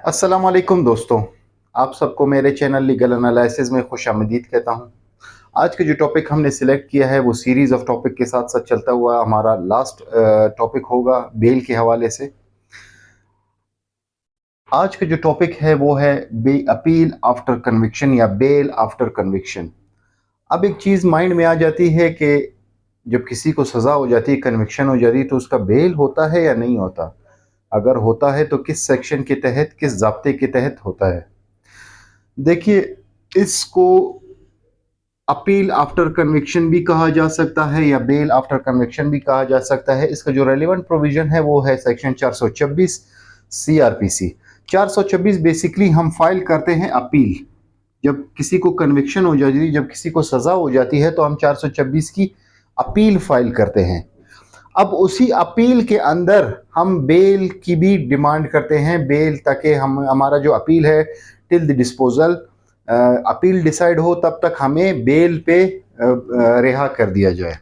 अस्सलाम वालेकुम दोस्तों, आप सबको मेरे चैनल लीगल एनालिसिस में खुश आमदीद कहता हूँ। आज का जो टॉपिक हमने सिलेक्ट किया है वो सीरीज़ ऑफ टॉपिक के साथ साथ चलता हुआ हमारा लास्ट टॉपिक होगा बेल के हवाले से। आज का जो टॉपिक है वो है अपील आफ्टर कन्विक्शन या बेल आफ्टर कन्विक्शन। अब एक चीज़ माइंड में आ जाती है कि जब किसी को सज़ा हो जाती है, कन्विक्शन हो जाती है, तो उसका बेल होता है या नहीं होता? अगर होता है तो किस सेक्शन के तहत, किस ज़ाब्ते के तहत होता है? देखिए, इसको अपील आफ्टर कन्विक्शन भी कहा जा सकता है या बेल आफ्टर कन्विक्शन भी कहा जा सकता है। इसका जो रेलिवेंट प्रोविज़न है वो है सेक्शन 426 CRPC। 426 बेसिकली हम फाइल करते हैं अपील। जब किसी को कन्विक्शन हो जाती है, जब किसी को सज़ा हो जाती है, तो हम 426 की अपील फाइल करते हैं। अब उसी अपील के अंदर हम बेल की भी डिमांड करते हैं, बेल, ताकि हमारा जो अपील है till the disposal, appeal decide हो तब तक हमें बेल पे रिहा कर दिया जाए।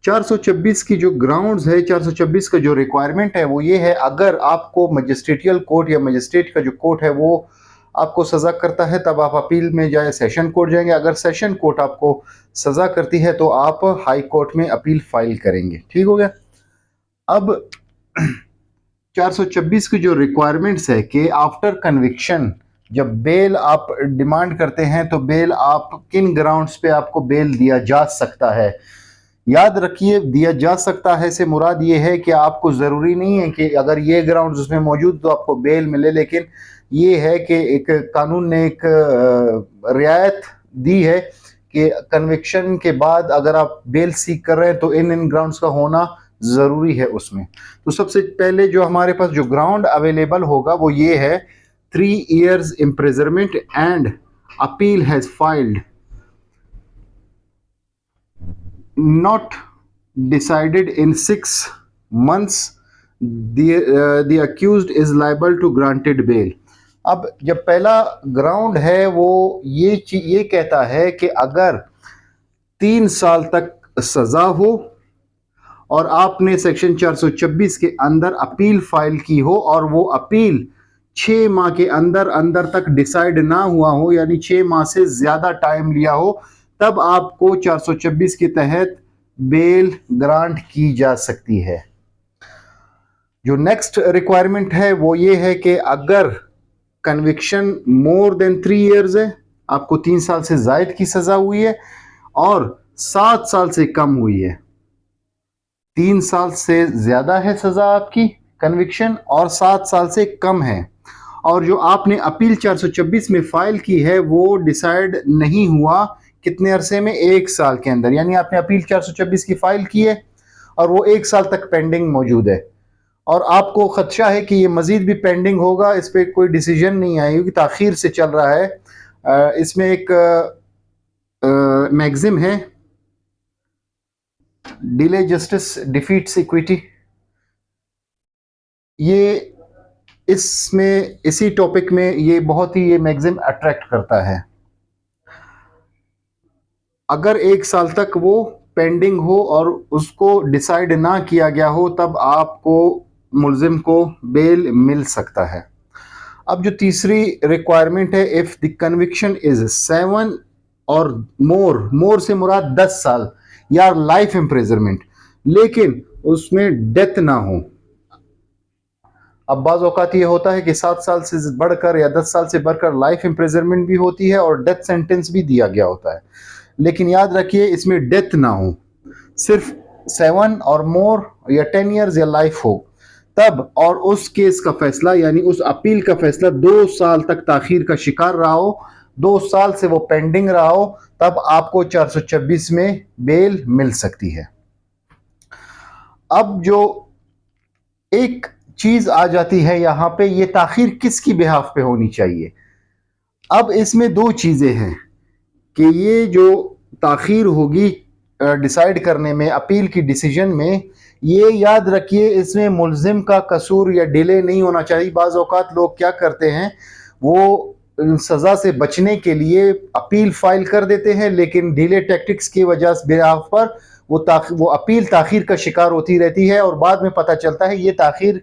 426 की जो ग्राउंड्स है, 426 का जो रिक्वायरमेंट है वो ये है, अगर आपको मजिस्ट्रेटियल कोर्ट या मजिस्ट्रेट का जो कोर्ट है वो आपको सज़ा करता है तब आप अपील में जाए, सेशन कोर्ट जाएंगे। अगर सेशन कोर्ट आपको सज़ा करती है तो आप हाई कोर्ट में अपील फाइल करेंगे। ठीक हो गया। अब 426 की जो रिक्वायरमेंट्स है कि आफ्टर कन्विक्शन जब बेल आप डिमांड करते हैं तो बेल आप किन ग्राउंड्स पे आपको बेल दिया जा सकता है। याद रखिए, दिया जा सकता है से मुराद ये है कि आपको ज़रूरी नहीं है कि अगर ये ग्राउंड्स उसमें मौजूद तो आपको बेल मिले, लेकिन ये है कि एक कानून ने एक रियायत दी है कि कन्विक्शन के बाद अगर आप बेल सीख कर रहे हैं तो इन ग्राउंड्स का होना ज़रूरी है उसमें। तो सबसे पहले जो हमारे पास जो ग्राउंड अवेलेबल होगा वो ये है 3 years imprisonment and appeal has filed not decided in 6 months, the accused is liable to granted bail। अब जब पहला ग्राउंड है वो ये कहता है कि अगर 3 साल तक सज़ा हो और आपने सेक्शन 426 के अंदर अपील फाइल की हो और वो अपील 6 माह के अंदर अंदर तक डिसाइड ना हुआ हो, यानी 6 माह से ज़्यादा टाइम लिया हो, तब आपको 426 के तहत बेल ग्रांट की जा सकती है। जो नेक्स्ट रिक्वायरमेंट है वो ये है कि अगर कन्विक्शन मोर देन 3 years है, आपको 3 साल से ज़ायद की सज़ा हुई है और 7 साल से कम हुई है। 3 साल से ज़्यादा है सज़ा आपकी कन्विक्शन और 7 साल से कम है, और जो आपने अपील 426 में फाइल की है वो डिसाइड नहीं हुआ कितने अरसे में, 1 साल के अंदर, यानी आपने अपील 426 की फाइल की है और वो 1 साल तक पेंडिंग मौजूद है और आपको खदशा है कि ये मजीद भी पेंडिंग होगा, इस पर कोई डिसीजन नहीं आई क्योंकि ताखीर से चल रहा है। इसमें एक मैगजिम है, डिले जस्टिस डिफीट्स इक्विटी, ये इसमें इसी टॉपिक में ये बहुत ही ये मैगजीन अट्रैक्ट करता है। अगर 1 साल तक वो पेंडिंग हो और उसको डिसाइड ना किया गया हो तब आपको मुलजिम को बेल मिल सकता है। अब जो तीसरी रिक्वायरमेंट है, इफ द कन्विक्शन इज 7 और मोर से मुराद 10 साल या लाइफ इम्प्रिजनमेंट, लेकिन उसमें डेथ ना हो। अब बाज़ औक़ात ये होता है कि 7 साल से बढ़कर या 10 साल से बढ़कर लाइफ इम्प्रिजनमेंट भी होती है और डेथ सेंटेंस भी दिया गया होता है, लेकिन याद रखिए इसमें डेथ ना हो, सिर्फ 7 और मोर या 10 years या लाइफ हो तब, और उस केस का फैसला यानी उस अपील का फैसला 2 साल तक ताखीर का शिकार रहा हो, 2 साल से वो पेंडिंग रहा हो, तब आपको 426 में बेल मिल सकती है। अब जो एक चीज आ जाती है यहाँ पे, ये ताखीर किसकी बिहाफ पे होनी चाहिए। अब इसमें 2 चीजें हैं कि ये जो ताखीर होगी डिसाइड करने में, अपील की डिसीजन में, ये याद रखिए इसमें मुलजिम का कसूर या डिले नहीं होना चाहिए। बाज़ औक़ात लोग क्या करते हैं, वो सज़ा से बचने के लिए अपील फाइल कर देते हैं, लेकिन डिले टैक्टिक्स की वजह से बिहाफ पर वो अपील ताखीर का शिकार होती रहती है और बाद में पता चलता है ये ताखीर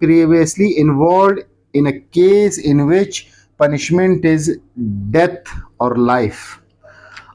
previously involved in a case in which punishment is death or life۔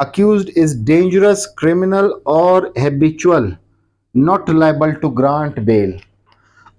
accused is dangerous criminal or habitual not liable to grant bail۔